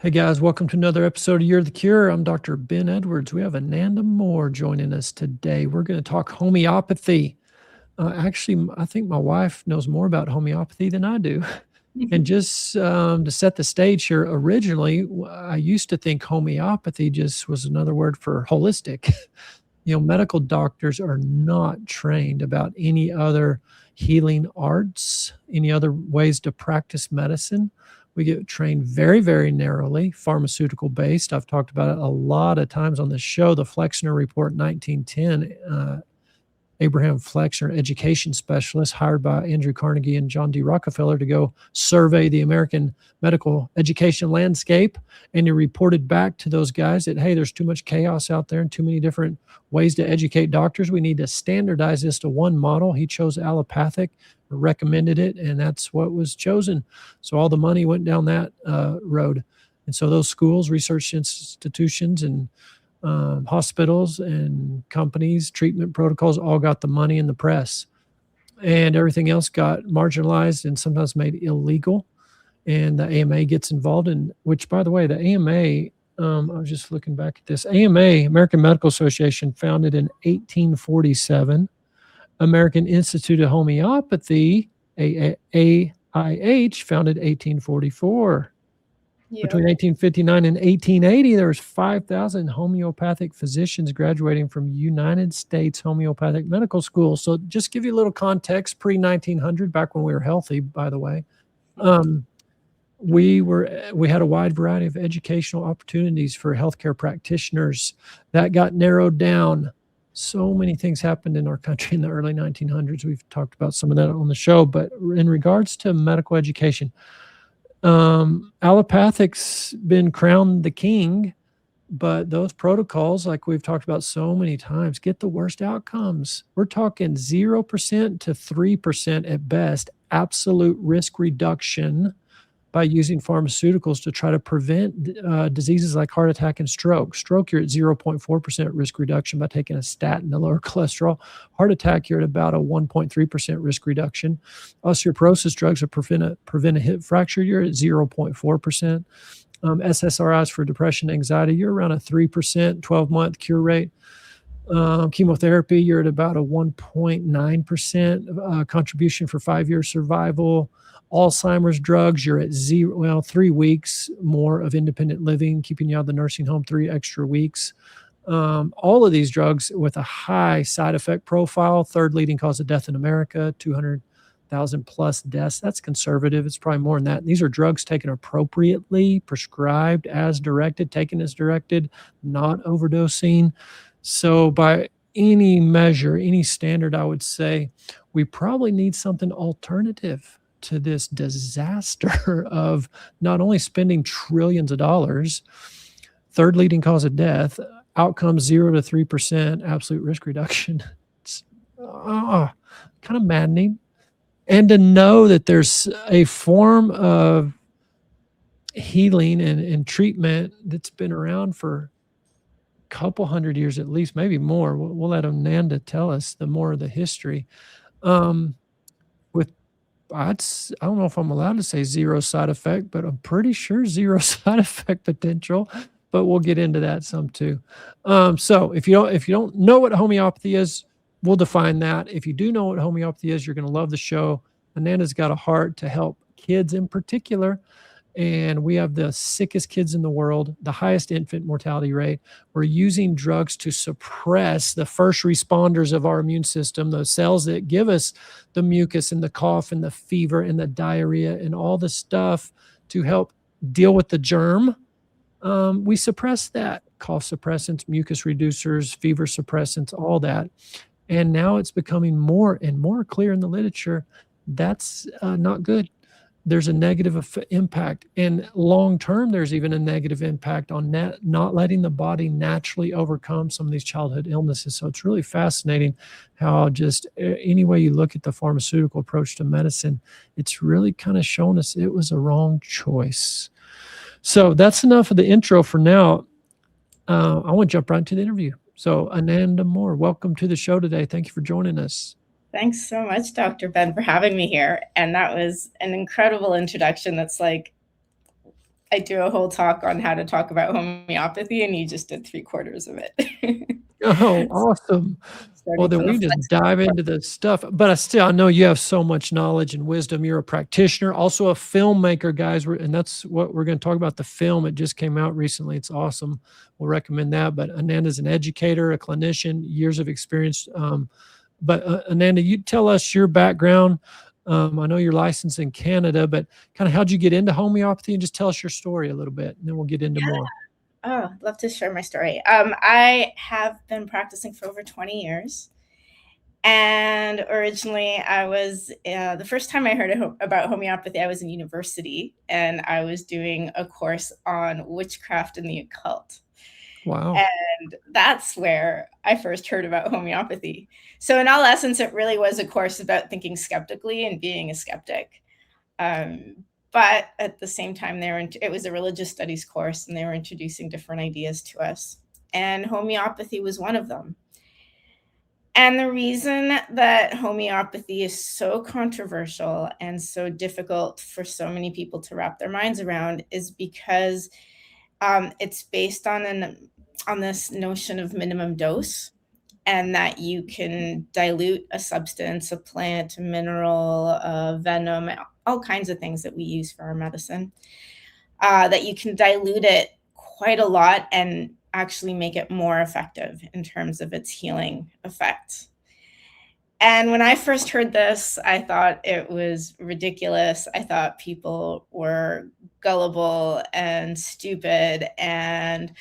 Hey guys, welcome to another episode of You're the Cure. I'm Dr. Ben Edwards. We have Ananda More joining us today. We're going to talk homeopathy. Actually, I think my wife knows more about homeopathy than I do. And just to set the stage here, originally, I used to think homeopathy just was another word for holistic. Medical doctors are not trained about any other healing arts, any other ways to practice medicine. We get trained very, very narrowly, pharmaceutical based. I've talked about it a lot of times on the show, the Flexner Report 1910. Abraham Flexner, education specialist hired by Andrew Carnegie and John D. Rockefeller to go survey the American medical education landscape. And he reported back to those guys that, hey, there's too much chaos out there and too many different ways to educate doctors. We need to standardize this to one model. He chose allopathic, recommended it, and that's what was chosen. So all the money went down that road. And so those schools, research institutions, and hospitals and companies, treatment protocols, all got the money in the press, and everything else got marginalized and sometimes made illegal. And the AMA gets involved in, which, by the way, the AMA, I was just looking back at this. AMA, American Medical Association, founded in 1847. American Institute of Homeopathy, AIH, founded 1844. Yep. Between 1859 and 1880, there was 5,000 homeopathic physicians graduating from United States Homeopathic Medical School. So just give you a little context, pre-1900, back when we were healthy, by the way, we had a wide variety of educational opportunities for healthcare practitioners. That got narrowed down. So many things happened in our country in the early 1900s. We've talked about some of that on the show, but in regards to medical education, allopathic's been crowned the king, but those protocols, like we've talked about so many times, get the worst outcomes. We're talking 0% to 3% at best, absolute risk reduction by using pharmaceuticals to try to prevent diseases like heart attack and stroke. Stroke, you're at 0.4% risk reduction by taking a statin to lower cholesterol. Heart attack, you're at about a 1.3% risk reduction. Osteoporosis drugs to prevent a hip fracture, you're at 0.4%. SSRIs for depression, anxiety, you're around a 3% 12-month cure rate. Chemotherapy, you're at about a 1.9% contribution for 5-year survival. Alzheimer's drugs, you're at 3 weeks more of independent living, keeping you out of the nursing home 3 extra weeks. All of these drugs with a high side effect profile, third leading cause of death in America, 200,000 plus deaths. That's conservative. It's probably more than that. These are drugs taken appropriately, prescribed as directed, taken as directed, not overdosing. So by any measure, any standard, I would say we probably need something alternative to this disaster of not only spending trillions of dollars, third leading cause of death, outcomes 0 to 3%, absolute risk reduction. It's kind of maddening. And to know that there's a form of healing and treatment that's been around for a couple hundred years at least, maybe more. We'll let Ananda tell us the more of the history. I don't know if I'm allowed to say zero side effect, but I'm pretty sure zero side effect potential, but we'll get into that some too. So if you don't know what homeopathy is, we'll define that. If you do know what homeopathy is, you're going to love the show. Ananda's got a heart to help kids in particular. And we have the sickest kids in the world, the highest infant mortality rate. We're using drugs to suppress the first responders of our immune system, the cells that give us the mucus and the cough and the fever and the diarrhea and all the stuff to help deal with the germ. We suppress that. Cough suppressants, mucus reducers, fever suppressants, all that. And now it's becoming more and more clear in the literature that's not good. There's a negative impact. And long-term, there's even a negative impact on not letting the body naturally overcome some of these childhood illnesses. So it's really fascinating how just any way you look at the pharmaceutical approach to medicine, it's really kind of shown us it was a wrong choice. So that's enough of the intro for now. I want to jump right into the interview. So Ananda More, welcome to the show today. Thank you for joining us. Thanks so much, Dr. Ben, for having me here. And that was an incredible introduction that's like I do a whole talk on how to talk about homeopathy, and you just did 3/4 of it. Oh, awesome. Well, Starting then from the we just Flexner dive Report. into the stuff. But I know you have so much knowledge and wisdom. You're a practitioner, also a filmmaker, guys. And that's what we're going to talk about. The film, it just came out recently. It's awesome. We'll recommend that. But Ananda's an educator, a clinician, years of experience. But Ananda, you tell us your background. I know you're licensed in Canada, but kind of how'd you get into homeopathy, and just tell us your story a little bit, and then we'll get into more. Oh, love to share my story. I have been practicing for over 20 years. And originally, I was the first time I heard about homeopathy, I was in university and I was doing a course on witchcraft and the occult. Wow. And that's where I first heard about homeopathy. So, in all essence, it really was a course about thinking skeptically and being a skeptic. Um, but at the same time, it was a religious studies course, and they were introducing different ideas to us. And homeopathy was one of them. And the reason that homeopathy is so controversial and so difficult for so many people to wrap their minds around is because it's based on this notion of minimum dose, and that you can dilute a substance, a plant, a mineral, a venom, all kinds of things that we use for our medicine. That you can dilute it quite a lot and actually make it more effective in terms of its healing effect. And when I first heard this, I thought it was ridiculous. I thought people were gullible and stupid. And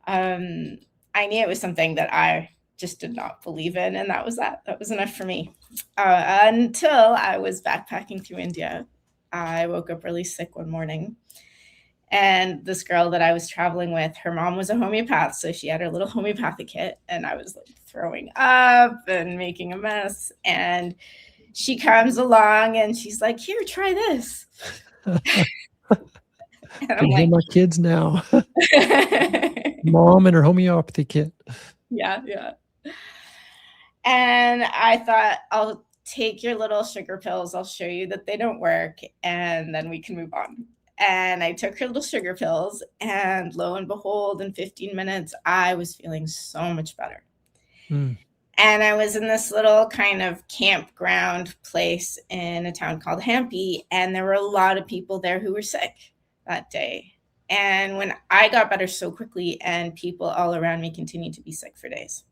I knew it was something that I just did not believe in. And that was that. That was enough for me. Until I was backpacking through India. I woke up really sick one morning. And this girl that I was traveling with, her mom was a homeopath. So she had her little homeopathic kit, and I was like throwing up and making a mess. And she comes along and she's like, "Here, try this." And I'm Can hear like, my kids now. Mom and her homeopathy kit. yeah, yeah. And I thought, I'll take your little sugar pills. I'll show you that they don't work, and then we can move on. And I took her little sugar pills, and lo and behold, in 15 minutes, I was feeling so much better. Mm. And I was in this little kind of campground place in a town called Hampi, and there were a lot of people there who were sick that day. And when I got better so quickly, and people all around me continued to be sick for days.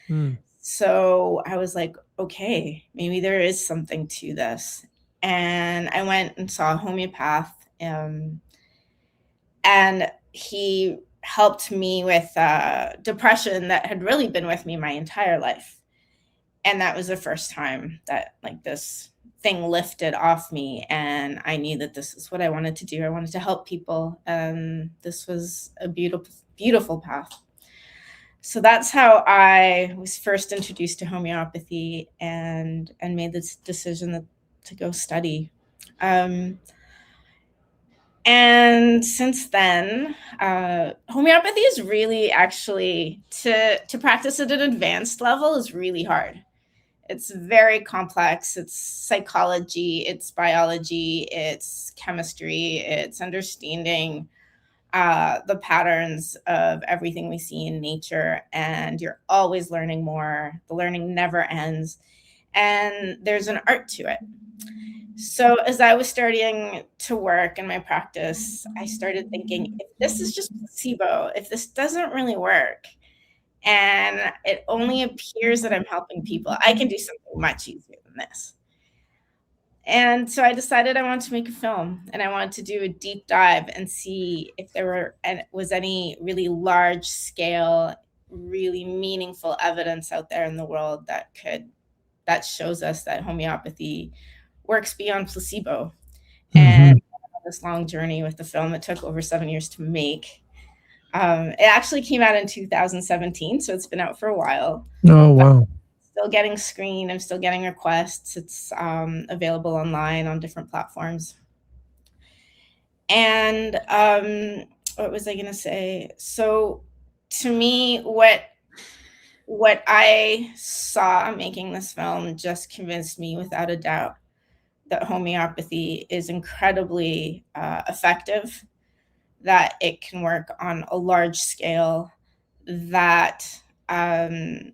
Mm. So I was like, okay, maybe there is something to this. And I went and saw a homeopath, and he helped me with depression that had really been with me my entire life. And that was the first time that like this thing lifted off me, and I knew that this is what I wanted to do. I wanted to help people, and this was a beautiful path. So that's how I was first introduced to homeopathy, and made this decision to go study. And since then, homeopathy is really actually to practice at an advanced level is really hard. It's very complex. It's psychology, it's biology, it's chemistry, it's understanding the patterns of everything we see in nature. And you're always learning more. The learning never ends. And there's an art to it. So as I was starting to work in my practice, I started thinking, if this is just placebo, if this doesn't really work, and it only appears that I'm helping people, I can do something much easier than this. And so I decided I wanted to make a film, and I wanted to do a deep dive and see if there was any really large scale, really meaningful evidence out there in the world that shows us that homeopathy works beyond placebo. And this long journey with the film, it took over 7 years to make. It actually came out in 2017, so it's been out for a while. Oh, wow. Still getting screened. I'm still getting requests. It's available online on different platforms. And what was I going to say? So to me, what I saw making this film just convinced me without a doubt that homeopathy is incredibly effective, that it can work on a large scale, that they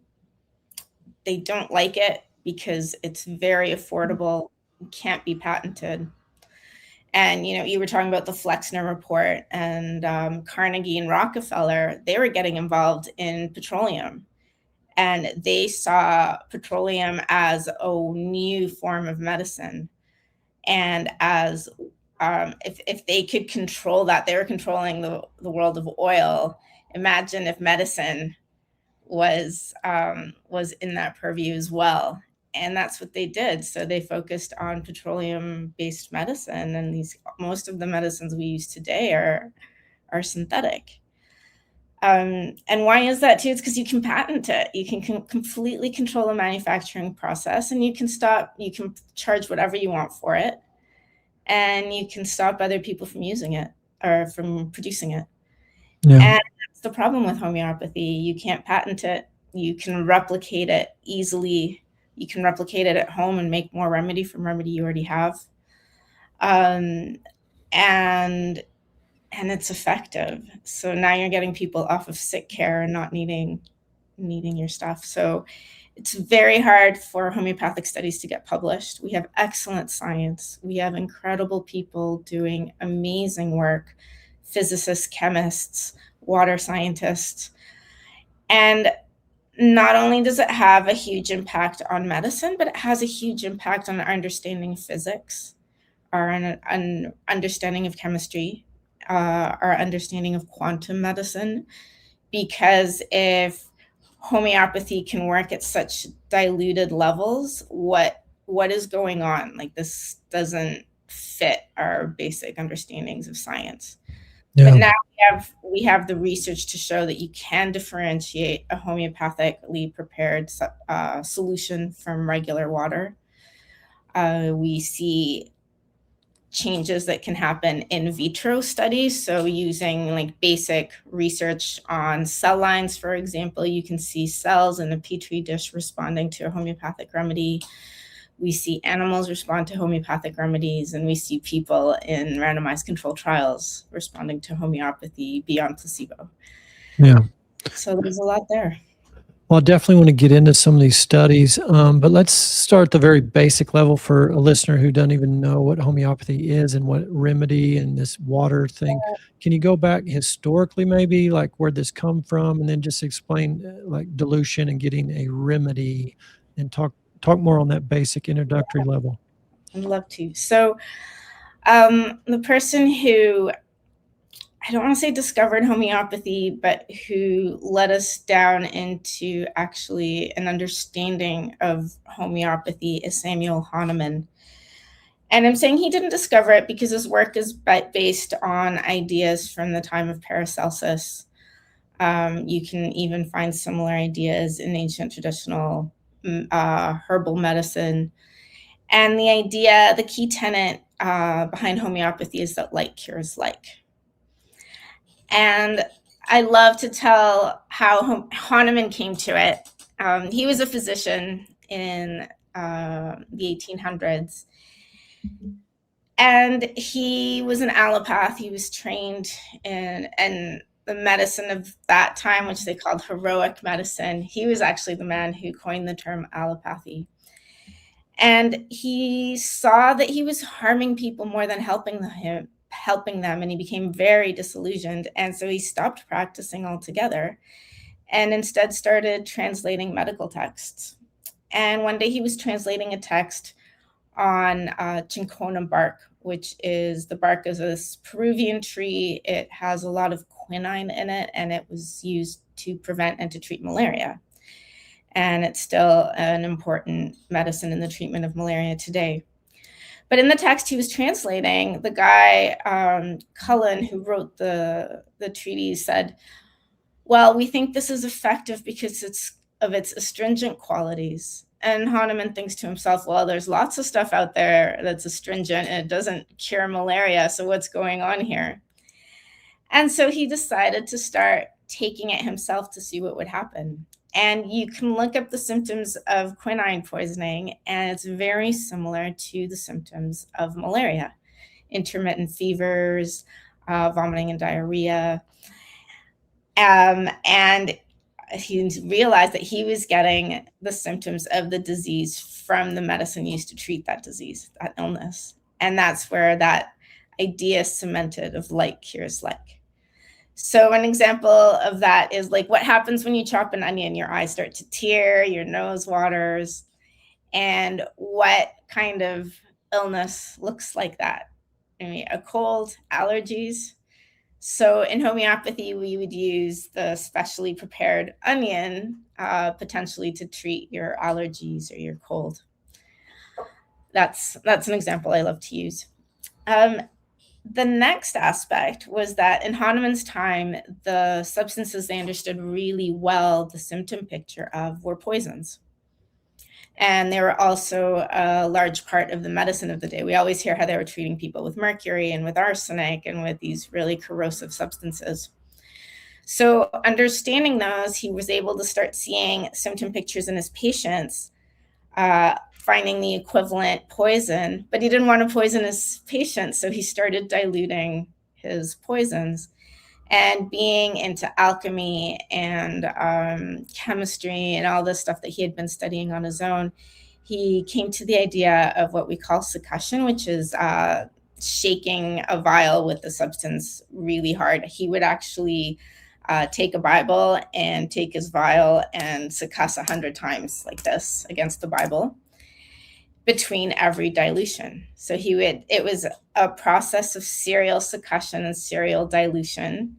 don't like it because it's very affordable, can't be patented. And you were talking about the Flexner Report, and Carnegie and Rockefeller, they were getting involved in petroleum, and they saw petroleum as a new form of medicine. And as if they could control that, they were controlling the world of oil. Imagine if medicine was in that purview as well. And that's what they did. So they focused on petroleum based medicine, and most of the medicines we use today are synthetic. And why is that too? It's because you can patent it. You can completely control the manufacturing process, and you can charge whatever you want for it, and you can stop other people from using it or from producing it. Yeah. And that's the problem with homeopathy. You can't patent it. You can replicate it easily. You can replicate it at home and make more remedy from remedy you already have. And it's effective. So now you're getting people off of sick care and not needing your stuff. So it's very hard for homeopathic studies to get published. We have excellent science. We have incredible people doing amazing work, physicists, chemists, water scientists. And not only does it have a huge impact on medicine, but it has a huge impact on our understanding of physics, our understanding of chemistry, our understanding of quantum medicine. Because if homeopathy can work at such diluted levels, what is going on? Like, this doesn't fit our basic understandings of science. Yeah. But now we have the research to show that you can differentiate a homeopathically prepared solution from regular water. We see changes that can happen in vitro studies. So using like basic research on cell lines, for example, you can see cells in a petri dish responding to a homeopathic remedy. We see animals respond to homeopathic remedies, and we see people in randomized controlled trials responding to homeopathy beyond placebo. Yeah. So there's a lot there. Well, I definitely want to get into some of these studies, but let's start at the very basic level for a listener who doesn't even know what homeopathy is and what remedy and this water thing. Can you go back historically, maybe, like where this come from, and then just explain like dilution and getting a remedy, and talk more on that basic introductory level? I'd love to. So the person who, I don't want to say discovered homeopathy, but who led us down into actually an understanding of homeopathy is Samuel Hahnemann. And I'm saying he didn't discover it because his work is based on ideas from the time of Paracelsus. You can even find similar ideas in ancient traditional herbal medicine. And the key tenet behind homeopathy is that like cures like. And I love to tell how Hahnemann came to it. He was a physician in the 1800s. And he was an allopath. He was trained in the medicine of that time, which they called heroic medicine. He was actually the man who coined the term allopathy. And he saw that he was harming people more than helping them, and he became very disillusioned. And so he stopped practicing altogether and instead started translating medical texts. And one day he was translating a text on cinchona bark, which is the bark of this Peruvian tree. It has a lot of quinine in it, and it was used to prevent and to treat malaria. And it's still an important medicine in the treatment of malaria today. But in the text he was translating, the guy, Cullen, who wrote the treatise, said, well, we think this is effective because of its astringent qualities. And Hahnemann thinks to himself, well, there's lots of stuff out there that's astringent and it doesn't cure malaria, so what's going on here? And so he decided to start taking it himself to see what would happen. And you can look up the symptoms of quinine poisoning, and it's very similar to the symptoms of malaria. Intermittent fevers, vomiting and diarrhea. And he realized that he was getting the symptoms of the disease from the medicine used to treat that disease, that illness. And that's where that idea cemented of like cures like. So an example of that is like what happens when you chop an onion. Your eyes start to tear, your nose waters. And what kind of illness looks like that? I mean, a cold, allergies. So in homeopathy, we would use the specially prepared onion potentially to treat your allergies or your cold. That's an example I love to use. The next aspect was that in Hahnemann's time, the substances they understood really well the symptom picture of were poisons. And they were also a large part of the medicine of the day. We always hear how they were treating people with mercury and with arsenic and with these really corrosive substances. So understanding those, he was able to start seeing symptom pictures in his patients, finding the equivalent poison, but he didn't want to poison his patients, so he started diluting his poisons. And being into alchemy and chemistry and all this stuff that he had been studying on his own, he came to the idea of what we call succussion, which is shaking a vial with the substance really hard. He would actually take a Bible and take his vial and succuss 100 times like this against the Bible between every dilution. So it was a process of serial succussion and serial dilution.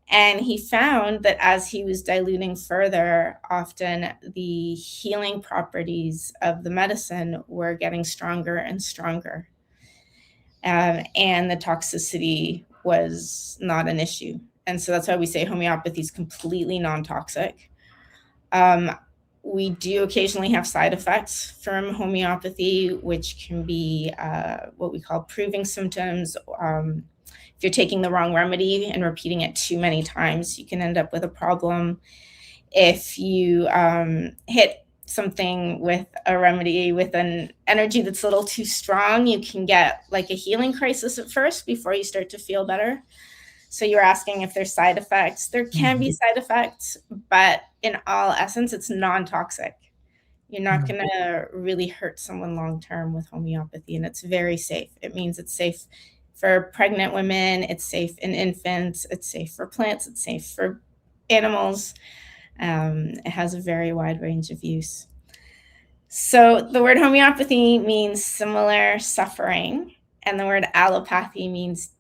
And he found that as he was diluting further, often the healing properties of the medicine were getting stronger and stronger. And the toxicity was not an issue. And so that's why we say homeopathy is completely non-toxic. We do occasionally have side effects from homeopathy, which can be what we call proving symptoms. If you're taking the wrong remedy and repeating it too many times, you can end up with a problem. If you hit something with a remedy with an energy that's a little too strong, you can get like a healing crisis at first before you start to feel better. So you're asking if there's side effects. There can be side effects, but in all essence, it's non-toxic. You're not going to really hurt someone long-term with homeopathy, and it's very safe. It means it's safe for pregnant women, it's safe in infants, it's safe for plants, it's safe for animals. It has a very wide range of use. So the word homeopathy means similar suffering, and the word allopathy means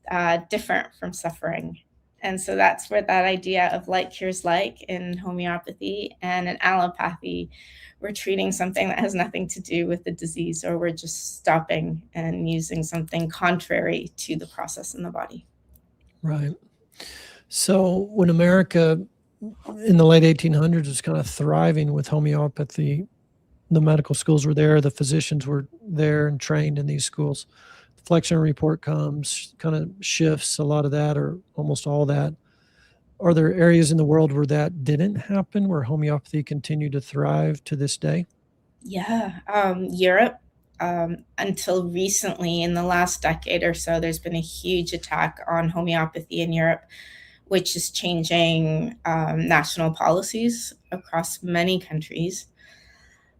different from suffering. And so that's where that idea of like cures like in homeopathy, and in allopathy, we're treating something that has nothing to do with the disease, or we're just stopping and using something contrary to the process in the body. Right. So when America in the late 1800s was kind of thriving with homeopathy, the medical schools were there, the physicians were there and trained in these schools. The Flexner Report comes, kind of shifts a lot of that, or almost all that. Are there areas in the world where that didn't happen, where homeopathy continued to thrive to this day? Yeah, Europe, until recently, in the last decade or so, there's been a huge attack on homeopathy in Europe, which is changing national policies across many countries.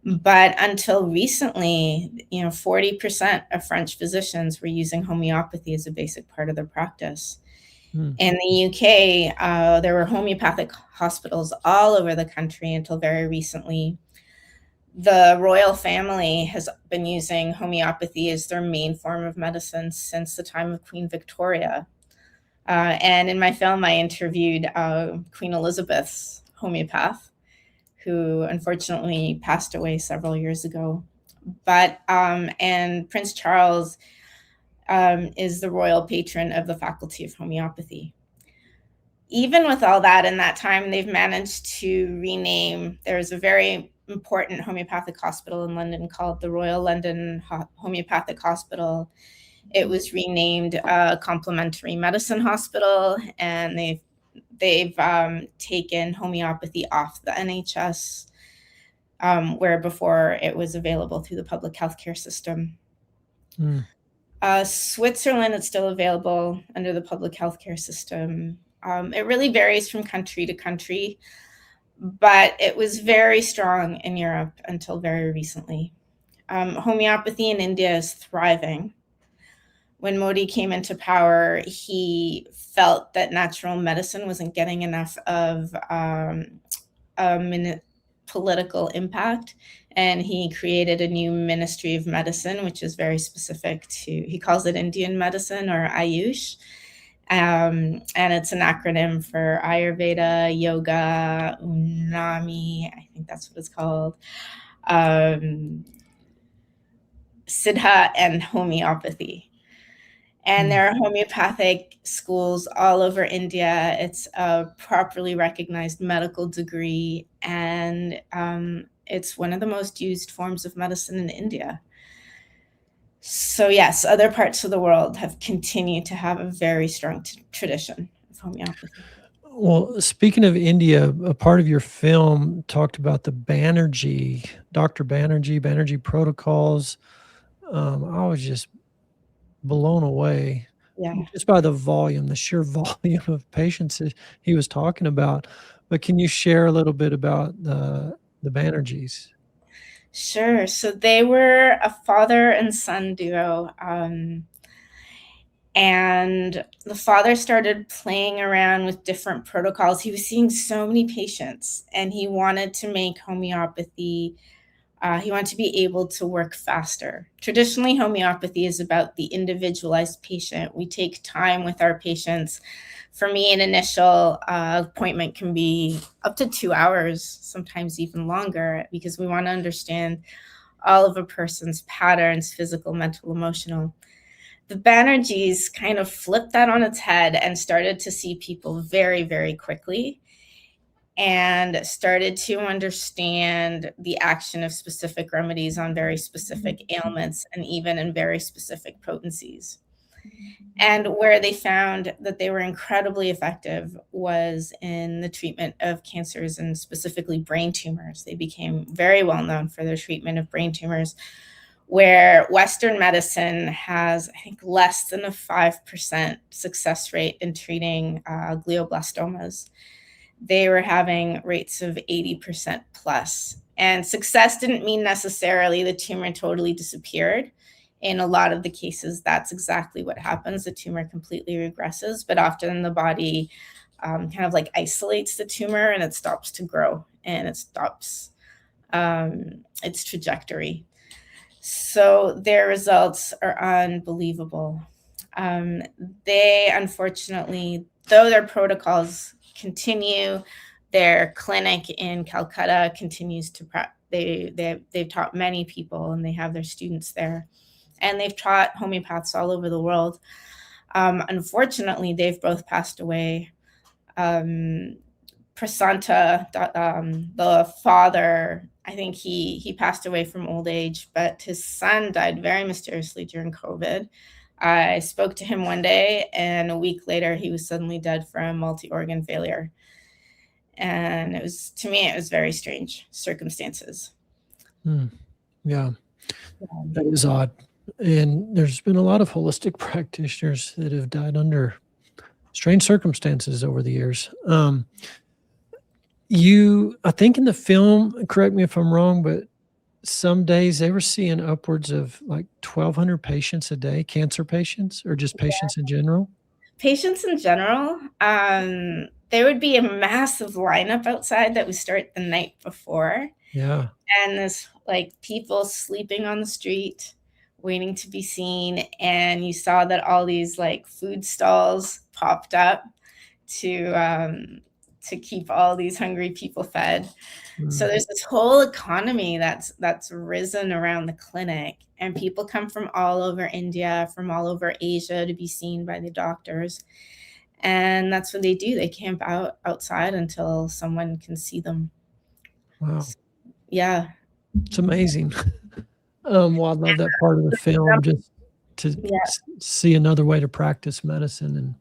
But until recently, 40% of French physicians were using homeopathy as a basic part of their practice. In the UK, there were homeopathic hospitals all over the country until very recently. The royal family has been using homeopathy as their main form of medicine since the time of Queen Victoria. And in my film, I interviewed Queen Elizabeth's homeopath, who unfortunately passed away several years ago. And Prince Charles is the royal patron of the Faculty of Homeopathy. Even with all that, in that time, they've managed to rename, there's a very important homeopathic hospital in London called the Royal London Homeopathic Hospital. It was renamed a complementary medicine hospital, and they've taken homeopathy off the NHS, where before it was available through the public healthcare system. Switzerland, it's still available under the public healthcare system. It really varies from country to country, but it was very strong in Europe until very recently. Homeopathy in India is thriving. When Modi came into power, he felt that natural medicine wasn't getting enough of political impact, and he created a new Ministry of Medicine, which is very specific to, he calls it Indian medicine or Ayush. And it's an acronym for Ayurveda, Yoga, Unami, I think that's what it's called, Siddha, and homeopathy. And there are homeopathic schools all over India. It's a properly recognized medical degree, and it's one of the most used forms of medicine in India. So yes, other parts of the world have continued to have a very strong tradition of homeopathy. Well, speaking of India, a part of your film talked about the Banerji, Dr. Banerji protocols. I was just blown away just by the volume, the sheer volume of patients that he was talking about. But can you share a little bit about the Banerjis? Sure. So they were a father and son duo. And the father started playing around with different protocols. He was seeing so many patients, and he wanted to make homeopathy, he wanted to be able to work faster. Traditionally, homeopathy is about the individualized patient. We take time with our patients. For me, an initial appointment can be up to 2 hours, sometimes even longer, because we want to understand all of a person's patterns, physical, mental, emotional. The Banerjees kind of flipped that on its head and started to see people very, very quickly, and started to understand the action of specific remedies on very specific ailments, and even in very specific potencies. And where they found that they were incredibly effective was in the treatment of cancers, and specifically brain tumors. They became very well known for their treatment of brain tumors, where Western medicine has, I think, less than a 5% success rate in treating glioblastomas. They were having rates of 80% plus. And success didn't mean necessarily the tumor totally disappeared. In a lot of the cases, that's exactly what happens. The tumor completely regresses, but often the body kind of like isolates the tumor, and it stops to grow, and it stops its trajectory. So their results are unbelievable. They, unfortunately, though their protocols continue, their clinic in Calcutta continues to they've taught many people, and they have their students there, and they've taught homeopaths all over the world. Unfortunately, they've both passed away. Prasanta, the father, I think he passed away from old age, but his son died very mysteriously during COVID. I spoke to him one day, and a week later, he was suddenly dead from multi-organ failure. And it was, to me, it was very strange circumstances. Yeah, that is odd. And there's been a lot of holistic practitioners that have died under strange circumstances over the years. I think in the film, correct me if I'm wrong, but some days they were seeing upwards of like 1,200 patients a day, cancer patients, or just patients in general? Patients in general. There would be a massive lineup outside that would start the night before. Yeah. And this, like, people sleeping on the street, waiting to be seen. And you saw that all these like food stalls popped up to keep all these hungry people fed. So there's this whole economy that's risen around the clinic, and people come from all over India, from all over Asia to be seen by the doctors. And that's what they do. They camp outside until someone can see them. Wow. Yeah. It's amazing. Well, I love that part of the film, just to see another way to practice medicine,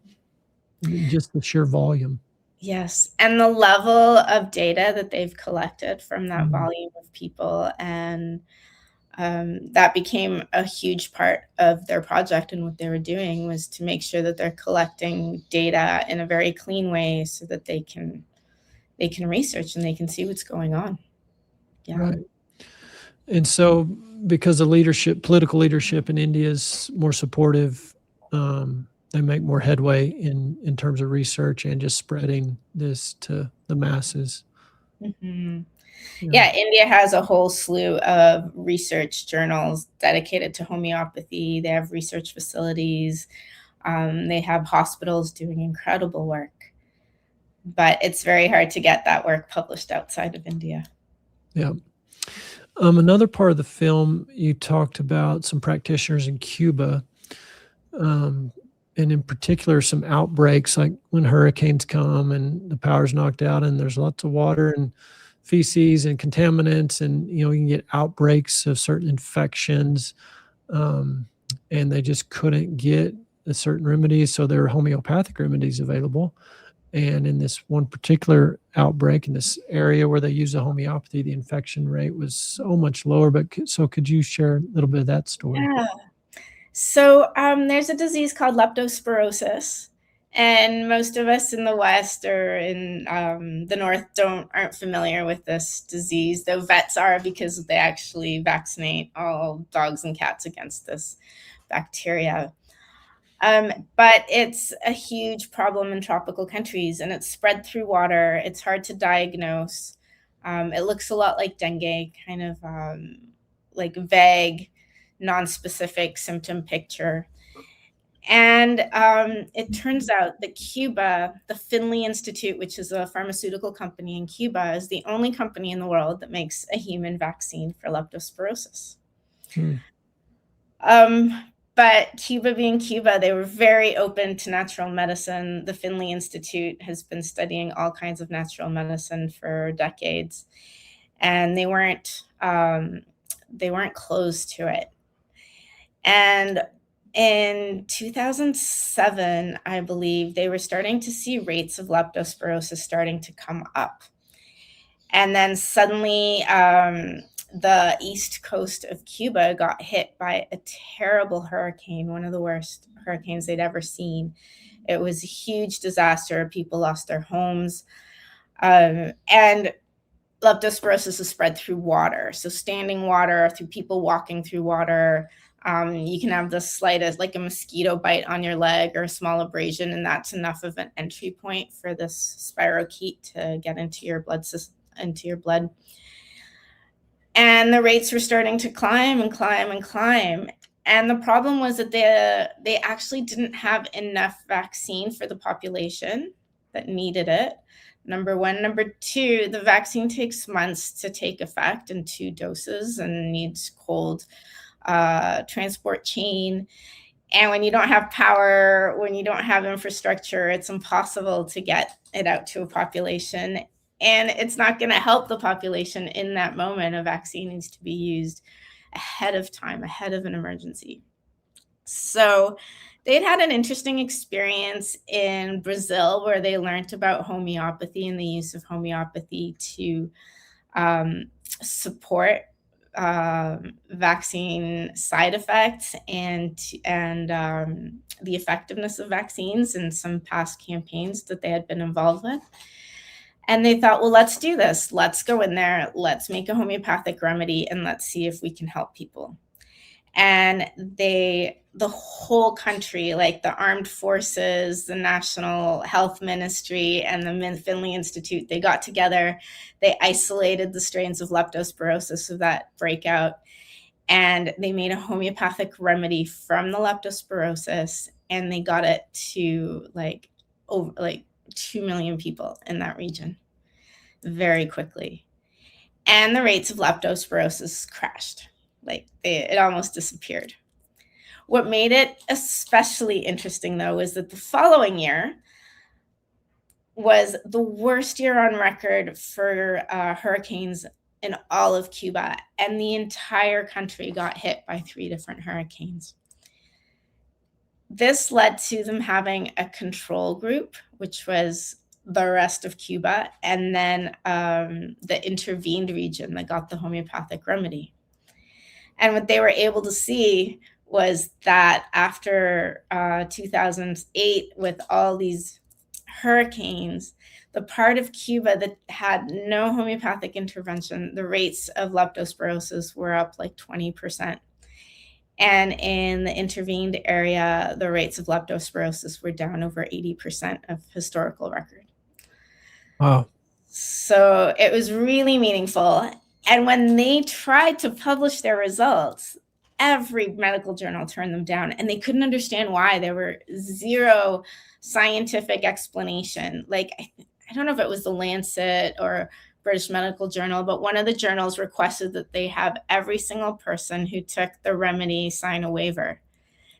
and just the sheer volume. Yes. And the level of data that they've collected from that volume of people, and that became a huge part of their project, and what they were doing was to make sure that they're collecting data in a very clean way so that they can research and they can see what's going on. Yeah. Right. And so, because the political leadership in India is more supportive, they make more headway in terms of research and just spreading this to the masses. Mm-hmm. Yeah. Yeah, India has a whole slew of research journals dedicated to homeopathy. They have research facilities. They have hospitals doing incredible work. But it's very hard to get that work published outside of India. Yeah. Another part of the film, you talked about some practitioners in Cuba, and in particular, some outbreaks, like when hurricanes come and the power's knocked out and there's lots of water and feces and contaminants, and you can get outbreaks of certain infections, and they just couldn't get a certain remedies, so there are homeopathic remedies available. And in this one particular outbreak in this area where they use the homeopathy, the infection rate was so much lower. But so could you share a little bit of that story? Yeah. So there's a disease called leptospirosis, and most of us in the West or in the North aren't familiar with this disease, though vets are, because they actually vaccinate all dogs and cats against this bacteria. But it's a huge problem in tropical countries, and it's spread through water. It's hard to diagnose. It looks a lot like dengue, kind of like vague, non-specific symptom picture. And it turns out that Cuba, the Finley Institute, which is a pharmaceutical company in Cuba, is the only company in the world that makes a human vaccine for leptospirosis. But Cuba being Cuba, they were very open to natural medicine. The Finley Institute has been studying all kinds of natural medicine for decades, and they weren't closed to it. And in 2007, I believe, they were starting to see rates of leptospirosis starting to come up. And then suddenly, the east coast of Cuba got hit by a terrible hurricane, one of the worst hurricanes they'd ever seen. It was a huge disaster. People lost their homes. And leptospirosis is spread through water. So standing water, through people walking through water. You can have the slightest, like a mosquito bite on your leg or a small abrasion, and that's enough of an entry point for this spirochete to get into your blood system, into your blood. And the rates were starting to climb and climb and climb. And the problem was that they actually didn't have enough vaccine for the population that needed it. Number one. Number two, the vaccine takes months to take effect in 2 doses and needs cold transport chain. And when you don't have power, when you don't have infrastructure, it's impossible to get it out to a population. And it's not going to help the population in that moment. A vaccine needs to be used ahead of time, ahead of an emergency. So they'd had an interesting experience in Brazil where they learned about homeopathy and the use of homeopathy to support vaccine side effects and the effectiveness of vaccines in some past campaigns that they had been involved with. And they thought, well, let's do this. Let's go in there. Let's make a homeopathic remedy and let's see if we can help people. And the whole country, like the armed forces, the National Health Ministry, and the Finley Institute, they got together. They isolated the strains of leptospirosis of that breakout, and they made a homeopathic remedy from the leptospirosis, and they got it to over 2 million people in that region very quickly. And the rates of leptospirosis crashed. It almost disappeared. What made it especially interesting, though, is that the following year was the worst year on record for hurricanes in all of Cuba, and the entire country got hit by 3 different hurricanes. This led to them having a control group, which was the rest of Cuba, and then the intervened region that got the homeopathic remedy. And what they were able to see was that after 2008, with all these hurricanes, the part of Cuba that had no homeopathic intervention, the rates of leptospirosis were up like 20%. And in the intervened area, the rates of leptospirosis were down over 80% of historical record. Wow. So it was really meaningful. And when they tried to publish their results, every medical journal turned them down, and they couldn't understand why. There were zero scientific explanation. Like, I don't know if it was the Lancet or British Medical Journal, but one of the journals requested that they have every single person who took the remedy sign a waiver.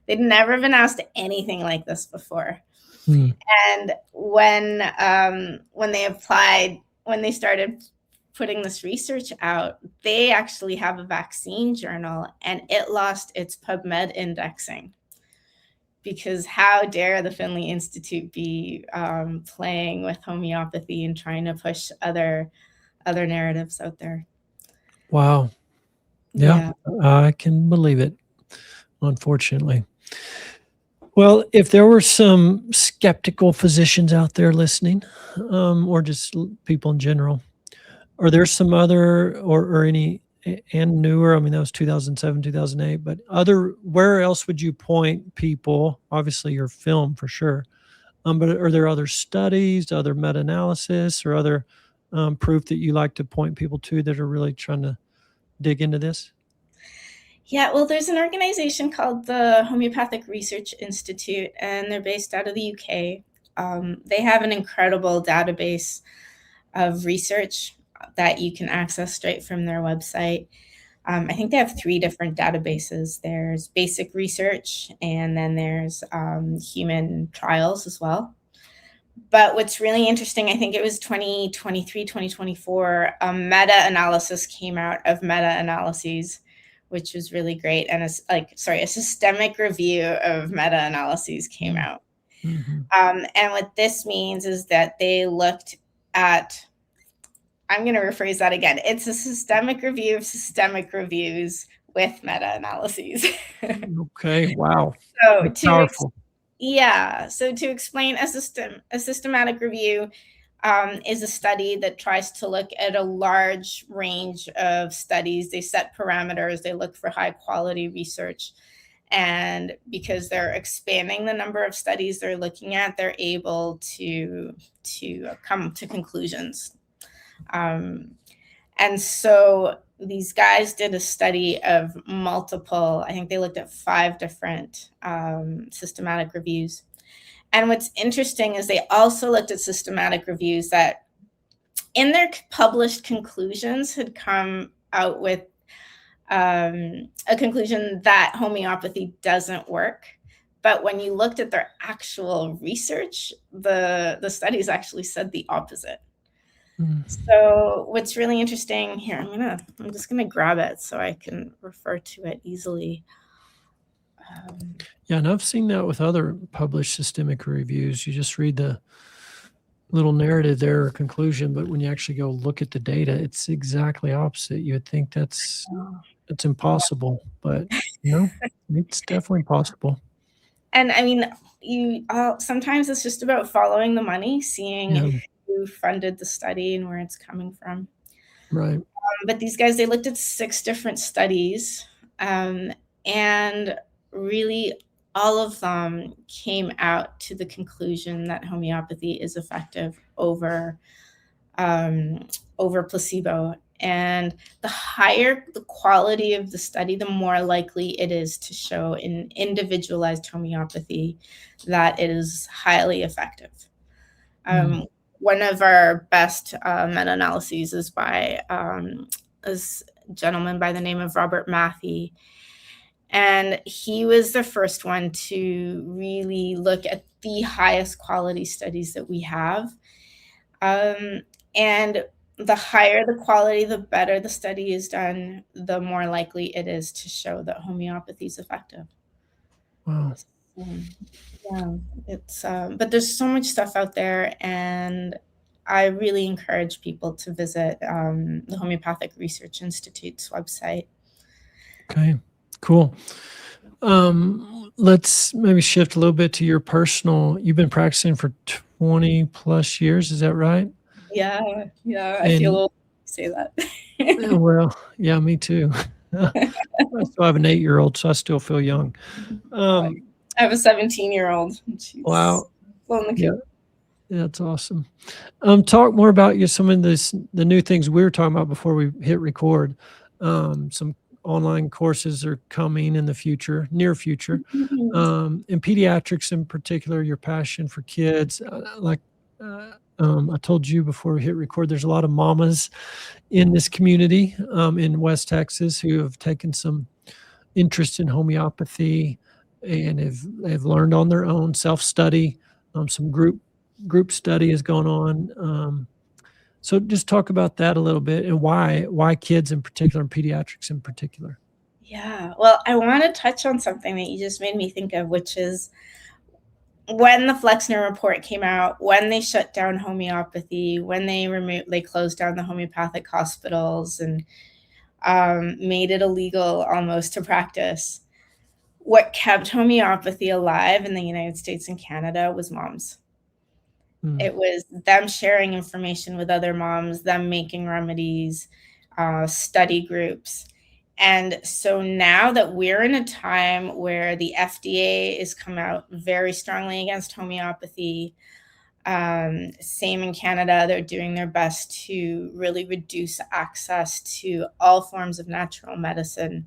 They'd never been asked anything like this before. And when they applied, when they started putting this research out, they actually have a vaccine journal, and it lost its PubMed indexing, because how dare the Finley Institute be playing with homeopathy and trying to push other narratives out there. Wow. Yeah, I can believe it, unfortunately. Well, if there were some skeptical physicians out there listening, or just people in general, are there some other or any and newer? I mean, that was 2007, 2008, but where else would you point people? Obviously, your film for sure. But are there other studies, other meta-analysis, or other proof that you like to point people to that are really trying to dig into this? Yeah, well, there's an organization called the Homeopathic Research Institute, and they're based out of the UK. They have an incredible database of research that you can access straight from their website. I think they have 3 different databases. There's basic research, and then there's human trials as well. But what's really interesting, I think it was 2023, 2024, a meta-analysis came out of meta-analyses, which was really great. And a systemic review of meta-analyses came out. And what this means is that they looked at, I'm going to rephrase that again. It's a systemic review of systemic reviews with meta-analyses. Okay, wow. So That's powerful. So to explain a systematic review is a study that tries to look at a large range of studies. They set parameters, they look for high quality research. And because they're expanding the number of studies they're looking at, they're able to come to conclusions. And so these guys did a study of multiple, I think they looked at 5 different systematic reviews. And what's interesting is they also looked at systematic reviews that in their published conclusions had come out with a conclusion that homeopathy doesn't work. But when you looked at their actual research, the studies actually said the opposite. So what's really interesting here, I'm just gonna grab it so I can refer to it easily. Yeah, and I've seen that with other published systemic reviews. You just read the little narrative there or conclusion, but when you actually go look at the data, it's exactly opposite. You would think that's impossible, but no, it's definitely possible. And I mean, sometimes it's just about following the money, seeing who funded the study and where it's coming from. Right. But these guys, they looked at 6 different studies, and really all of them came out to the conclusion that homeopathy is effective over placebo. And the higher the quality of the study, the more likely it is to show in individualized homeopathy that it is highly effective. One of our best meta-analyses is by a gentleman by the name of Robert Matthey. And he was the first one to really look at the highest quality studies that we have. And the higher the quality, the better the study is done, the more likely it is to show that homeopathy is effective. Wow. Yeah, it's but there's so much stuff out there, and I really encourage people to visit the Homeopathic Research Institute's website. Okay, cool. Let's maybe shift a little bit to your personal. You've been practicing for 20 plus years, is that right? Yeah, yeah, I feel And old to say that. well, yeah, me too. I still have an 8-year-old, so I still feel young. I Um, have a 17-year-old, and she's wow. still in the Yeah, coop. that's awesome. Talk more about some of the new things we were talking about before we hit record. Some online courses are coming in the future, near future. In pediatrics in particular, your passion for kids, I told you before we hit record, there's a lot of mamas in this community in West Texas who have taken some interest in homeopathy and have learned on their own self-study. Some group study is going on. So just talk about that a little bit and why kids in particular and pediatrics in particular. Yeah, well, I wanna touch on something that you just made me think of, which is when the Flexner Report came out, when they shut down homeopathy, when they closed down the homeopathic hospitals and, made it illegal almost to practice, what kept homeopathy alive in the United States and Canada was moms. Mm, It was them sharing information with other moms, them making remedies, study groups. And so now that we're in a time where the FDA is come out very strongly against homeopathy, same in Canada, they're doing their best to really reduce access to all forms of natural medicine.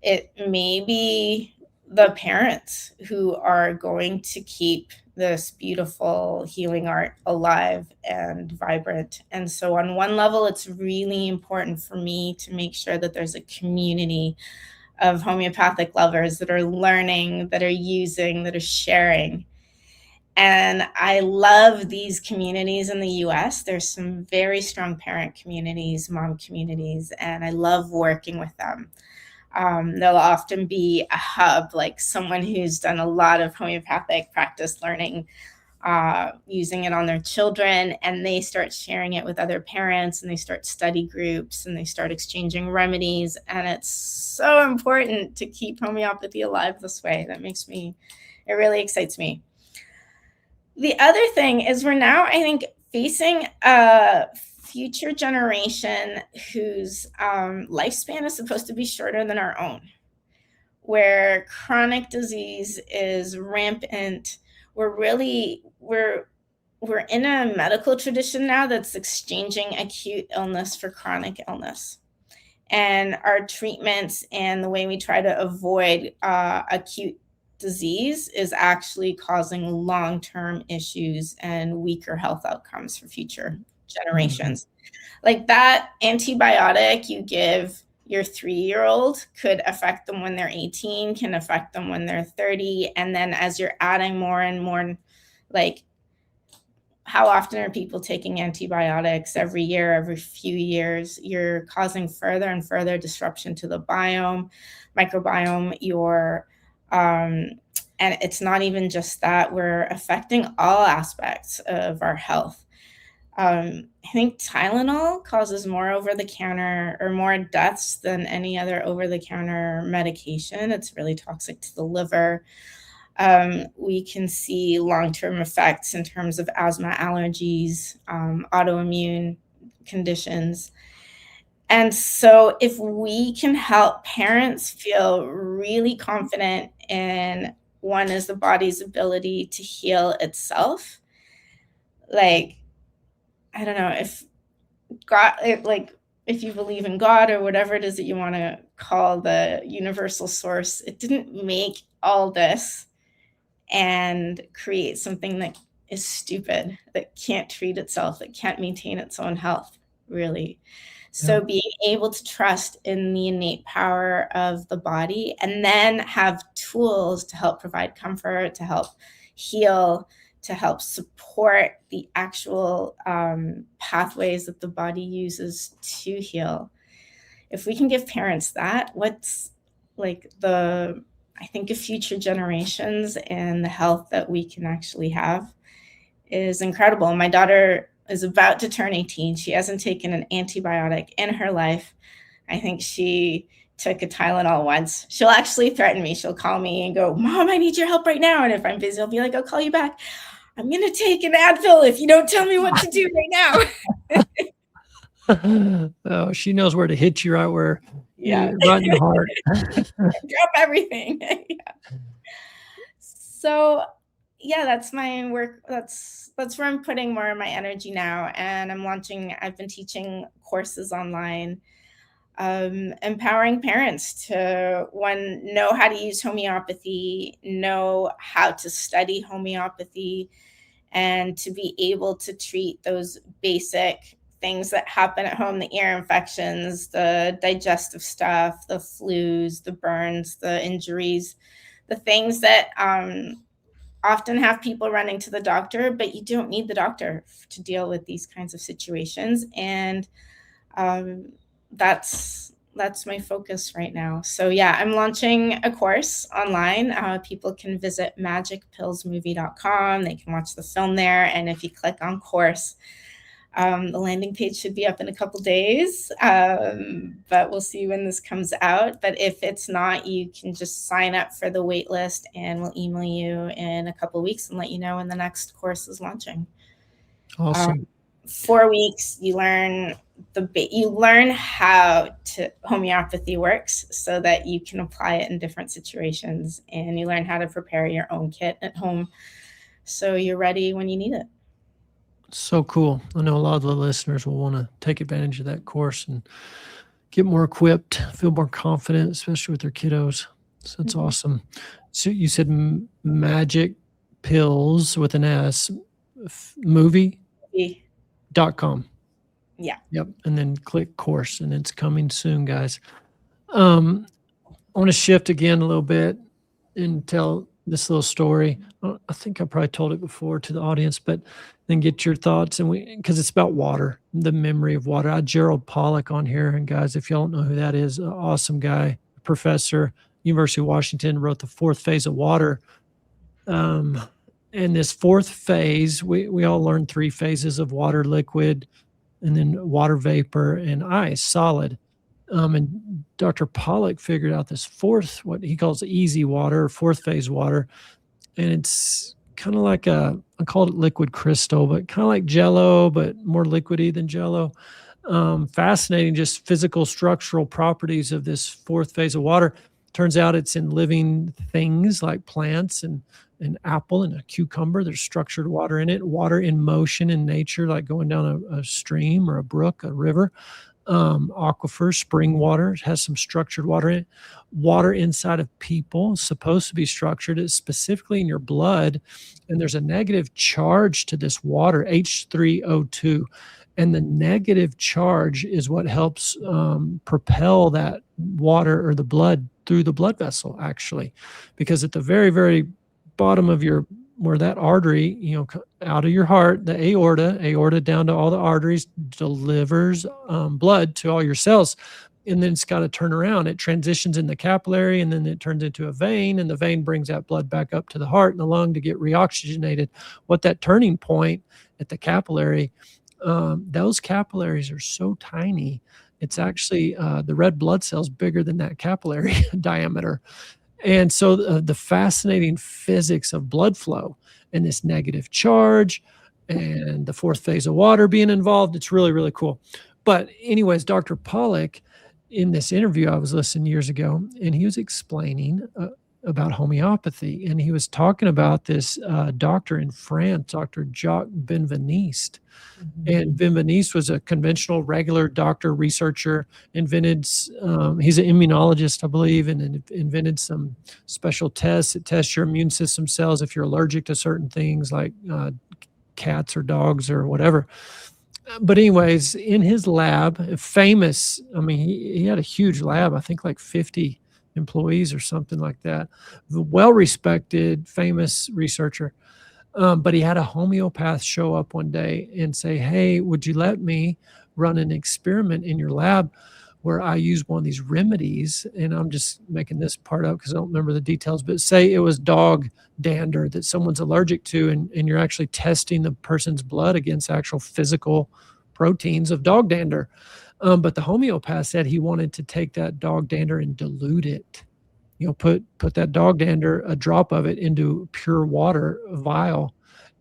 It may be the parents who are going to keep this beautiful healing art alive and vibrant. And so, on one level, it's really important for me to make sure that there's a community of homeopathic lovers that are learning, that are using, that are sharing. And I love these communities in the US. There's some very strong parent communities, mom communities, and I love working with them. There'll often be a hub, like someone who's done a lot of homeopathic practice learning, using it on their children, and they start sharing it with other parents, and they start study groups, and they start exchanging remedies. And it's so important to keep homeopathy alive this way. It really excites me. The other thing is we're now, I think, facing a future generation whose lifespan is supposed to be shorter than our own, where chronic disease is rampant. We're in a medical tradition now that's exchanging acute illness for chronic illness. And our treatments and the way we try to avoid acute disease is actually causing long-term issues and weaker health outcomes for future mhm. generations. Like that antibiotic you give your 3-year-old could affect them when they're 18, can affect them when they're 30. And then as you're adding more and more, like, how often are people taking antibiotics every year, every few years? You're causing further and further disruption to the microbiome, and it's not even just that, we're affecting all aspects of our health. I think Tylenol causes more over the counter or more deaths than any other over the counter medication. It's really toxic to the liver. We can see long term effects in terms of asthma, allergies, autoimmune conditions. And so, if we can help parents feel really confident in one is the body's ability to heal itself, like, I don't know if like, if you believe in God or whatever it is that you want to call the universal source, it didn't make all this and create something that is stupid, that can't treat itself, that can't maintain its own health, really. Yeah. So being able to trust in the innate power of the body and then have tools to help provide comfort, to help heal, to help support the actual pathways that the body uses to heal. If we can give parents that, what's like the I think of future generations and the health that we can actually have is incredible. My daughter is about to turn 18. She hasn't taken an antibiotic in her life. I think she took a Tylenol once. She'll actually threaten me. She'll call me and go, "Mom, I need your help right now." And if I'm busy, I'll be like, "I'll call you back. I'm going to take an Advil if you don't tell me what to do right now." Oh, she knows where to hit you, right where, yeah, right in the heart. Drop everything. Yeah. So yeah, that's my work. That's where I'm putting more of my energy now. And I've been teaching courses online, empowering parents to know how to use homeopathy, know how to study homeopathy, and to be able to treat those basic things that happen at home, the ear infections, the digestive stuff, the flus, the burns, the injuries, the things that often have people running to the doctor, but you don't need the doctor to deal with these kinds of situations. And that's my focus right now. So yeah, I'm launching a course online. People can visit magicpillsmovie.com. They can watch the film there. And if you click on course, the landing page should be up in a couple days, but we'll see when this comes out. But if it's not, you can just sign up for the wait list, and we'll email you in a couple of weeks and let you know when the next course is launching. Awesome. 4 weeks, you learn how homeopathy works so that you can apply it in different situations, and you learn how to prepare your own kit at home so you're ready when you need it. So cool. I know a lot of the listeners will want to take advantage of that course and get more equipped, feel more confident, especially with their kiddos. So that's awesome. So you said Magic Pills with an S, movie.com. Yeah. Yep. And then click course, and it's coming soon, guys. I want to shift again a little bit and tell this little story. I think I probably told it before to the audience, but then get your thoughts. And because it's about water, the memory of water. I had Gerald Pollack on here, and guys, if y'all don't know who that is, an awesome guy, professor, University of Washington, wrote The Fourth Phase of Water. And this fourth phase, we all learned 3 phases of water: liquid, and then water vapor, and ice, solid. And Dr. Pollack figured out this fourth, what he calls easy water, or fourth phase water. And it's kind of like I called it liquid crystal, but kind of like Jello, but more liquidy than Jello. Fascinating, just physical structural properties of this fourth phase of water. Turns out it's in living things like plants and an apple and a cucumber. There's structured water in it, water in motion in nature, like going down a stream or a brook, a river. Aquifer, spring water, it has some structured water in it. Water inside of people is supposed to be structured. It's specifically in your blood, and there's a negative charge to this water, H3O2. And the negative charge is what helps propel that water or the blood through the blood vessel, actually. Because at the very, very bottom of where that artery, out of your heart, the aorta down to all the arteries, delivers blood to all your cells. And then it's got to turn around. It transitions in the capillary, and then it turns into a vein, and the vein brings that blood back up to the heart and the lung to get reoxygenated. What that turning point at the capillary, those capillaries are so tiny. It's actually the red blood cells bigger than that capillary diameter. And so the fascinating physics of blood flow and this negative charge and the fourth phase of water being involved, it's really, really cool. But anyways, Dr. Pollack, in this interview I was listening years ago, and he was explaining about homeopathy. And he was talking about this doctor in France, Dr. Jacques Benveniste. And Benveniste was a conventional, regular doctor, researcher, invented, he's an immunologist, I believe, and invented some special tests that test your immune system cells if you're allergic to certain things like cats or dogs or whatever. But anyways, in his lab, famous, he had a huge lab, I think like 50 employees or something like that. Well-respected, famous researcher. But he had a homeopath show up one day and say, "Hey, would you let me run an experiment in your lab where I use one of these remedies?" And I'm just making this part up because I don't remember the details, but say it was dog dander that someone's allergic to, and you're actually testing the person's blood against actual physical proteins of dog dander. But the homeopath said he wanted to take that dog dander and dilute it. Put that dog dander, a drop of it, into pure water, a vial,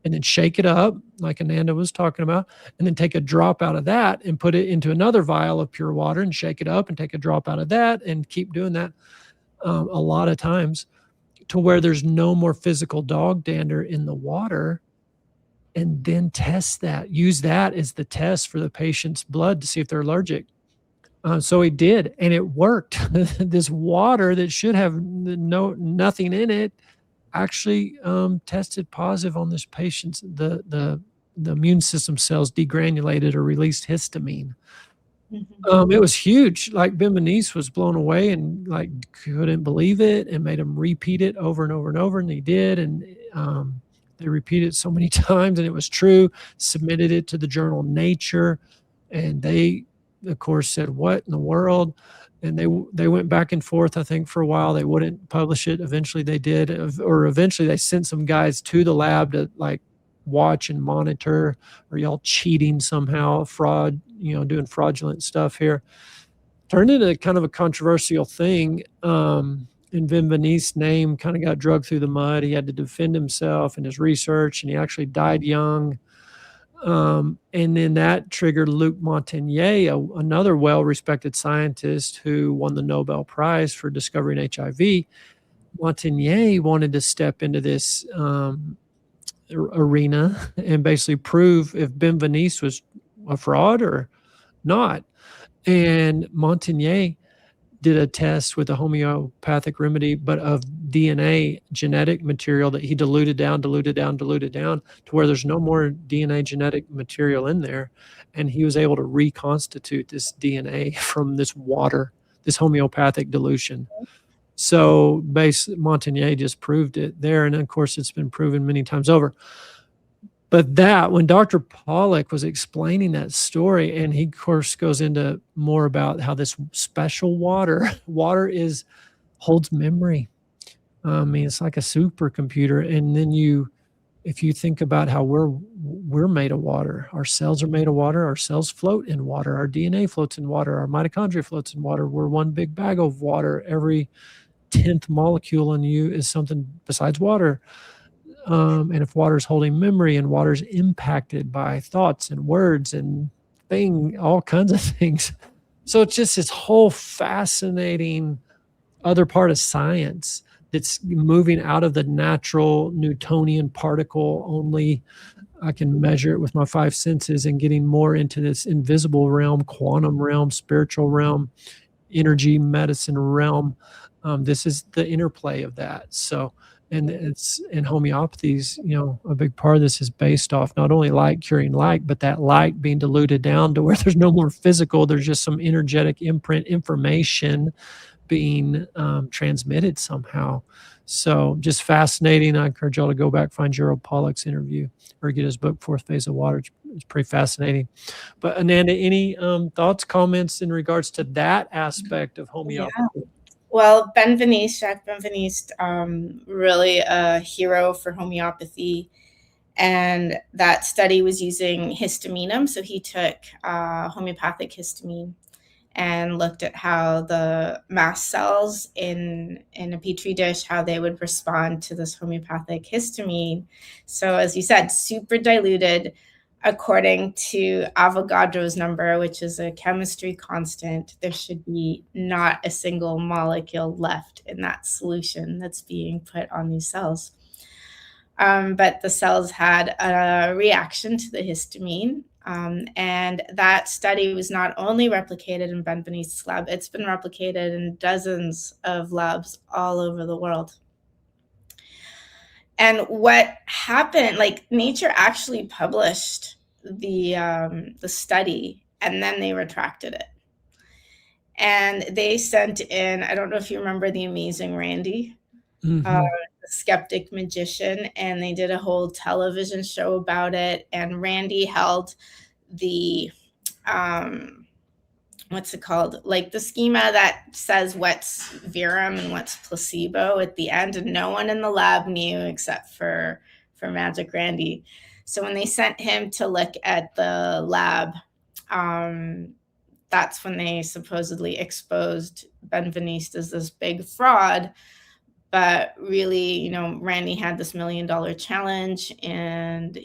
and then shake it up like Ananda was talking about, and then take a drop out of that and put it into another vial of pure water and shake it up and take a drop out of that and keep doing that a lot of times to where there's no more physical dog dander in the water, and then test that. Use that as the test for the patient's blood to see if they're allergic. So he did, and it worked. This water that should have nothing in it actually tested positive on this patient's the immune system cells degranulated or released histamine. It was huge. Like Benveniste was blown away and like couldn't believe it, and made him repeat it over and over and over, and he did, and they repeated it so many times, and it was true. Submitted it to the journal Nature, and they, of course, said, "What in the world?" And they went back and forth, I think, for a while. They wouldn't publish it. Eventually they did, or eventually they sent some guys to the lab to like watch and monitor. Are y'all cheating somehow, fraud, doing fraudulent stuff here? Turned into kind of a controversial thing. And Benveniste's name kind of got dragged through the mud. He had to defend himself and his research, and he actually died young. And then that triggered Luc Montagnier, another well-respected scientist who won the Nobel Prize for discovering HIV. Montagnier wanted to step into this arena and basically prove if Benveniste was a fraud or not. And Montagnier did a test with a homeopathic remedy, but of DNA genetic material that he diluted down to where there's no more DNA genetic material in there. And he was able to reconstitute this DNA from this water, this homeopathic dilution. So Montagnier just proved it there. And of course, it's been proven many times over. But when Dr. Pollack was explaining that story, and he, of course, goes into more about how this special water holds memory. I mean, it's like a supercomputer. And then if you think about how we're made of water, our cells are made of water, our cells float in water, our DNA floats in water, our mitochondria floats in water. We're one big bag of water. Every 10th molecule in you is something besides water. And if water's holding memory, and water's impacted by thoughts and words and all kinds of things. So it's just this whole fascinating other part of science that's moving out of the natural Newtonian particle only. I can measure it with my 5 senses, and getting more into this invisible realm, quantum realm, spiritual realm, energy, medicine realm. This is the interplay of that. So, and it's in homeopathy's, a big part of this is based off not only light curing light, but that light being diluted down to where there's no more physical, there's just some energetic imprint information being transmitted somehow. So just fascinating. I encourage y'all to go back, find Gerald Pollack's interview, or get his book, Fourth Phase of Water. It's pretty fascinating. But Ananda, any thoughts, comments in regards to that aspect of homeopathy? Yeah. Well, Jacques Benveniste, really a hero for homeopathy. And that study was using histaminum. So he took homeopathic histamine and looked at how the mast cells in a petri dish, how they would respond to this homeopathic histamine. So as you said, super diluted. According to Avogadro's number, which is a chemistry constant, there should be not a single molecule left in that solution that's being put on these cells. But the cells had a reaction to the histamine. And that study was not only replicated in Benveniste's lab, it's been replicated in dozens of labs all over the world. And what happened, like Nature actually published the study, and then they retracted it. And they sent in, I don't know if you remember the Amazing Randy, the skeptic magician, and they did a whole television show about it. And Randy held the what's it called? Like the schema that says what's verum and what's placebo at the end, and no one in the lab knew except for Magic Randy. So when they sent him to look at the lab, that's when they supposedly exposed Benveniste as this big fraud. But really, you know, Randy had this $1 million challenge, and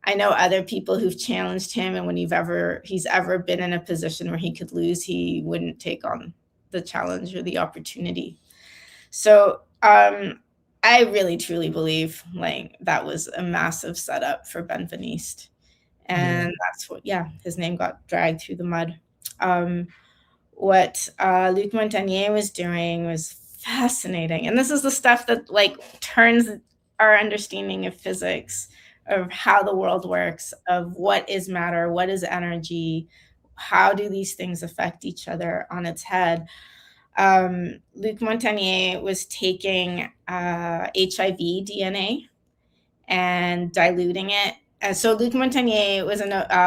I know other people who've challenged him, and when he's ever been in a position where he could lose, he wouldn't take on the challenge or the opportunity. So I really truly believe like that was a massive setup for Benveniste. And that's what, his name got dragged through the mud. What Luc Montagnier was doing was fascinating. And this is the stuff that like turns our understanding of physics, of how the world works, of what is matter, what is energy, how do these things affect each other on its head. Luc Montagnier was taking HIV DNA and diluting it. And so Luc Montagnier was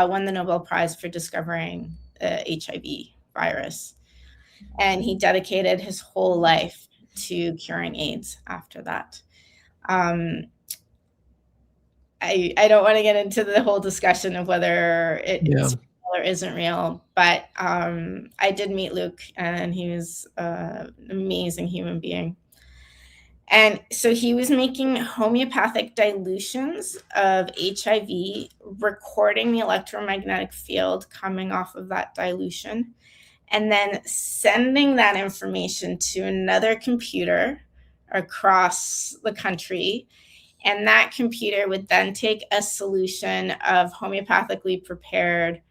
won the Nobel Prize for discovering the HIV virus. And he dedicated his whole life to curing AIDS after that. I don't want to get into the whole discussion of whether it's real or isn't real, but I did meet Luc, and he was an amazing human being. And so he was making homeopathic dilutions of HIV, recording the electromagnetic field coming off of that dilution, and then sending that information to another computer across the country. And that computer would then take a solution of homeopathically prepared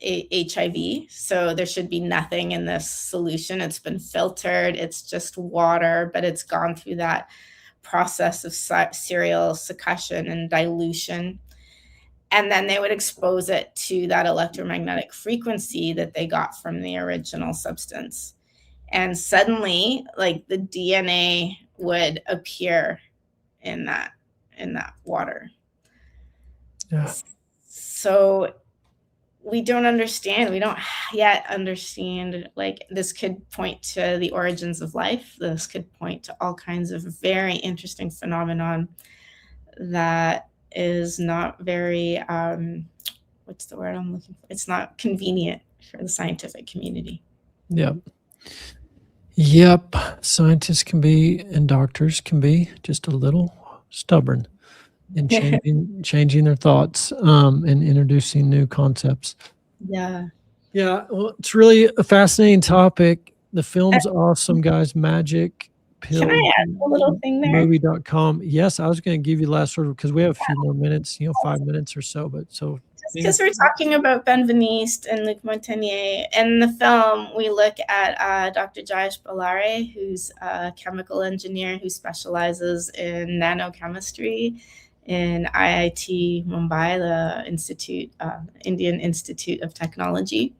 HIV. So there should be nothing in this solution. It's been filtered. It's just water, but it's gone through that process of serial succussion and dilution. And then they would expose it to that electromagnetic frequency that they got from the original substance. And suddenly, like, the DNA would appear in that water. Yeah. So we don't yet understand, like, this could point to the origins of life. This could point to all kinds of very interesting phenomenon that is not very, what's the word I'm looking for? It's not convenient for the scientific community. Yep. Scientists can be, and doctors can be, just a little stubborn in changing their thoughts and introducing new concepts. Yeah. Well, it's really a fascinating topic. The film's awesome, guys. Magic Pill. Can I add a little thing there? Movie.com. Yes, I was going to give you the last word because we have a few more minutes, 5 minutes or so. But so because we're talking about Benveniste and Luc Montagnier, in the film we look at Dr. Jayesh Ballare, who's a chemical engineer who specializes in nanochemistry in IIT Mumbai, the Indian Institute of Technology.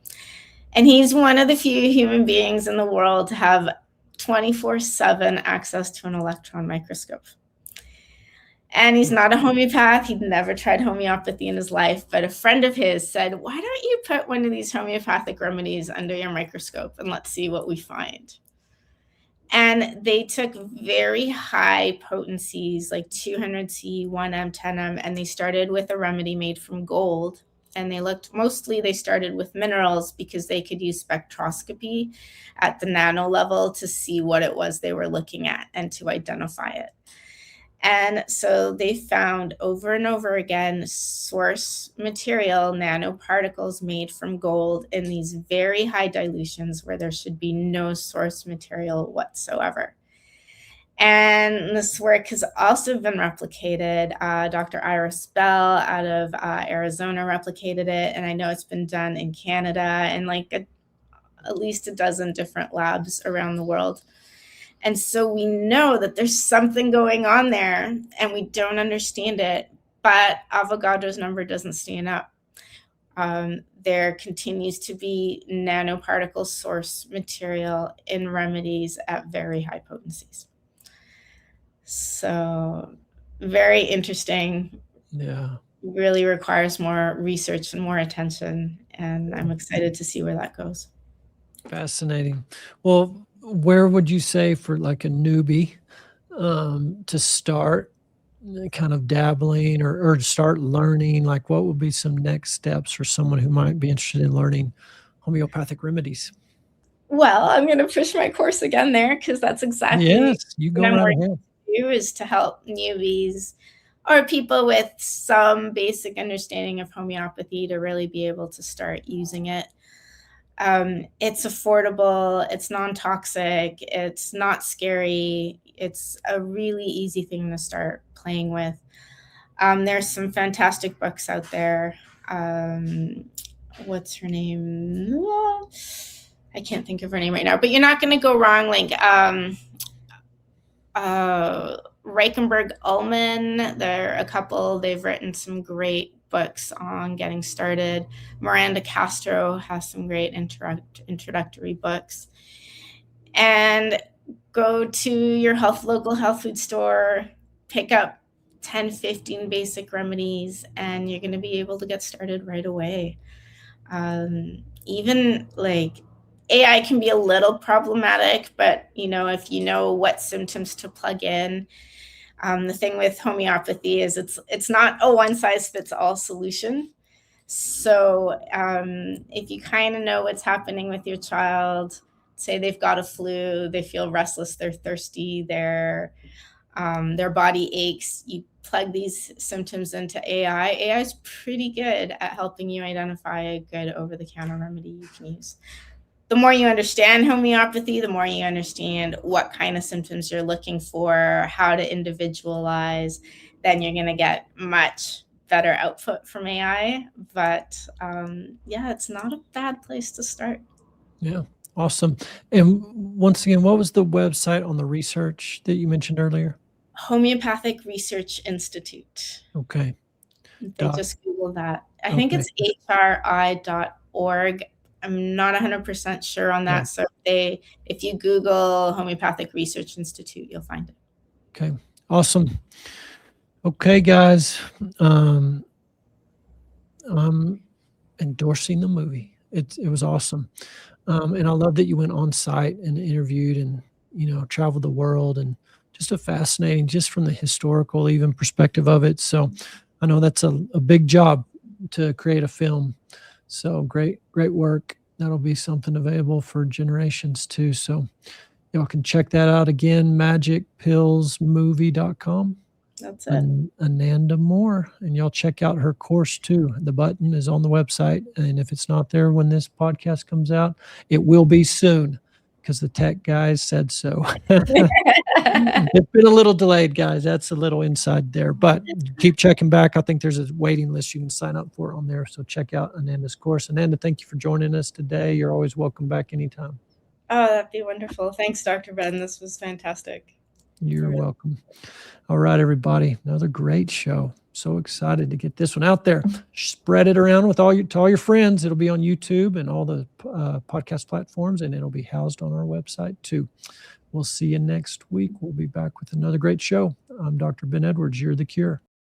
And he's one of the few human beings in the world to have 24/7 access to an electron microscope. And he's not a homeopath. He'd never tried homeopathy in his life, but a friend of his said, why don't you put one of these homeopathic remedies under your microscope and let's see what we find. And they took very high potencies, like 200 C, 1M, 10M, and they started with a remedy made from gold. And they started with minerals because they could use spectroscopy at the nano level to see what it was they were looking at and to identify it. And so they found over and over again source material, nanoparticles made from gold in these very high dilutions where there should be no source material whatsoever. And this work has also been replicated. Dr. Iris Bell out of Arizona replicated it. And I know it's been done in Canada and like at least a dozen different labs around the world. And so we know that there's something going on there and we don't understand it, but Avogadro's number doesn't stand up. There continues to be nanoparticle source material in remedies at very high potencies. So very interesting. Yeah. Really requires more research and more attention. And I'm excited to see where that goes. Fascinating. Well, where would you say for like a newbie to start kind of dabbling or to start learning? Like, what would be some next steps for someone who might be interested in learning homeopathic remedies? Well, I'm going to push my course again there, because that's exactly Yes, you what go I'm right working ahead. to do, is to help newbies or people with some basic understanding of homeopathy to really be able to start using it. It's affordable, it's non-toxic, it's not scary, it's a really easy thing to start playing with. There's some fantastic books out there. What's her name? I can't think of her name right now, but you're not going to go wrong. Like Reichenberg Ullman, they're a couple. They've written some great books on getting started. Miranda Castro has some great introductory books. And go to your local health food store, pick up 10, 15 basic remedies, and you're going to be able to get started right away. Even like AI can be a little problematic, but if you know what symptoms to plug in, the thing with homeopathy is it's not a one size fits all solution. So if you kind of know what's happening with your child, say they've got a flu, they feel restless, they're thirsty, their body aches, you plug these symptoms into AI. AI is pretty good at helping you identify a good over-the-counter remedy you can use. The more you understand homeopathy, the more you understand what kind of symptoms you're looking for, how to individualize, then you're going to get much better output from AI. But yeah, it's not a bad place to start. Yeah, awesome. And once again, what was the website on the research that you mentioned earlier? Homeopathic Research Institute. Okay. They just Google that. I think it's hri.org. I'm not 100% sure on that. So if you Google Homeopathic Research Institute, you'll find it. Okay, awesome. Okay, guys, I'm endorsing the movie. It was awesome, and I love that you went on site and interviewed and traveled the world, and just a fascinating, just from the historical even perspective of it. So I know that's a big job to create a film. So great work. That'll be something available for generations too. So y'all can check that out again, magicpillsmovie.com. That's it. And Ananda More. And y'all check out her course too. The button is on the website. And if it's not there when this podcast comes out, it will be soon, because the tech guys said so. It's been a little delayed, guys. That's a little inside there, but keep checking back. I think there's a waiting list you can sign up for on there. So check out Ananda's course. Ananda, thank you for joining us today. You're always welcome back anytime. Oh, that'd be wonderful. Thanks, Dr. Ben. This was fantastic. You're welcome. All right, everybody. Another great show. So excited to get this one out there. Spread it around to all your friends. It'll be on YouTube and all the podcast platforms, and it'll be housed on our website too. We'll see you next week. We'll be back with another great show. I'm Dr. Ben Edwards. You're the cure.